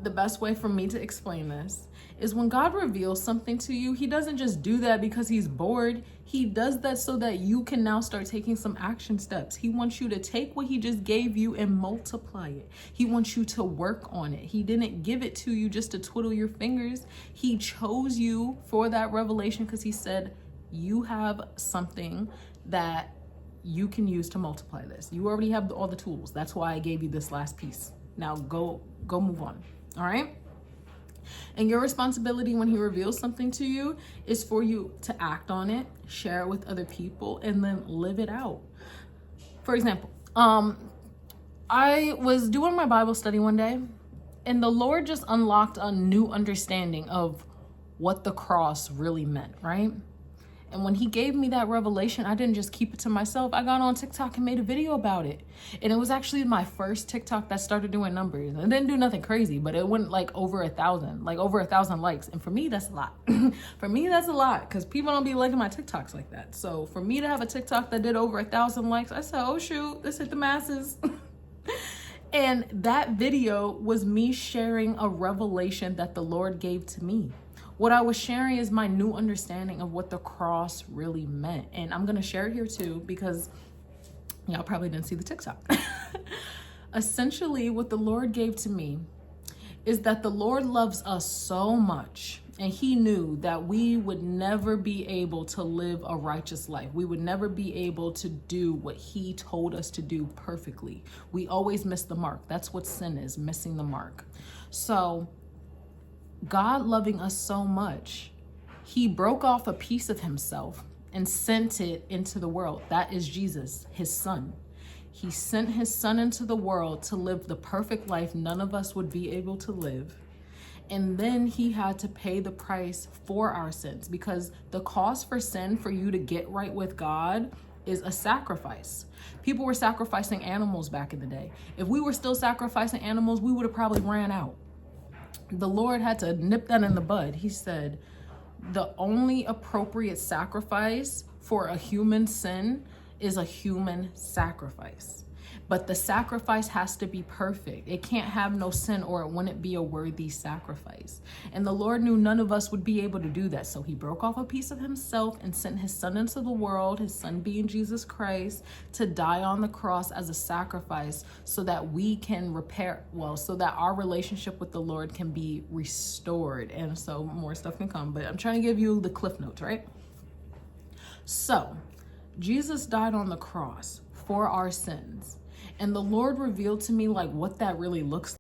the best way for me to explain this is when God reveals something to you, he doesn't just do that because he's bored. He does that so that you can now start taking some action steps. He wants you to take what he just gave you and multiply it. He wants you to work on it. He didn't give it to you just to twiddle your fingers. He chose you for that revelation because he said, you have something that you can use to multiply this. You already have all the tools. That's why I gave you this last piece. Now go move on. All right. And your responsibility when he reveals something to you is for you to act on it, share it with other people, and then live it out. For example, I was doing my Bible study one day, and the Lord just unlocked a new understanding of what the cross really meant, right? And when he gave me that revelation, I didn't just keep it to myself. I got on TikTok and made a video about it. And it was actually my first TikTok that started doing numbers. It didn't do nothing crazy, but it went like over 1,000 likes. And for me, that's a lot. For me, that's a lot because people don't be liking my TikToks like that. So for me to have a TikTok that did over 1,000 likes, I said, oh shoot, this hit the masses. And that video was me sharing a revelation that the Lord gave to me. What I was sharing is my new understanding of what the cross really meant. And I'm going to share it here too, because y'all probably didn't see the TikTok. Essentially, what the Lord gave to me is that the Lord loves us so much. And he knew that we would never be able to live a righteous life. We would never be able to do what he told us to do perfectly. We always miss the mark. That's what sin is, missing the mark. So God loving us so much, he broke off a piece of himself and sent it into the world. That is Jesus, his son. He sent his son into the world to live the perfect life none of us would be able to live. And then he had to pay the price for our sins, because the cost for sin, for you to get right with God, is a sacrifice. People were sacrificing animals back in the day. If we were still sacrificing animals, we would have probably ran out. The Lord had to nip that in the bud. He said, the only appropriate sacrifice for a human sin is a human sacrifice. But the sacrifice has to be perfect. It can't have no sin or it wouldn't be a worthy sacrifice. And the Lord knew none of us would be able to do that. So he broke off a piece of himself and sent his son into the world, his son being Jesus Christ, to die on the cross as a sacrifice so that we can so that our relationship with the Lord can be restored. And so more stuff can come, but I'm trying to give you the cliff notes, right? So Jesus died on the cross for our sins. And the Lord revealed to me like what that really looks like.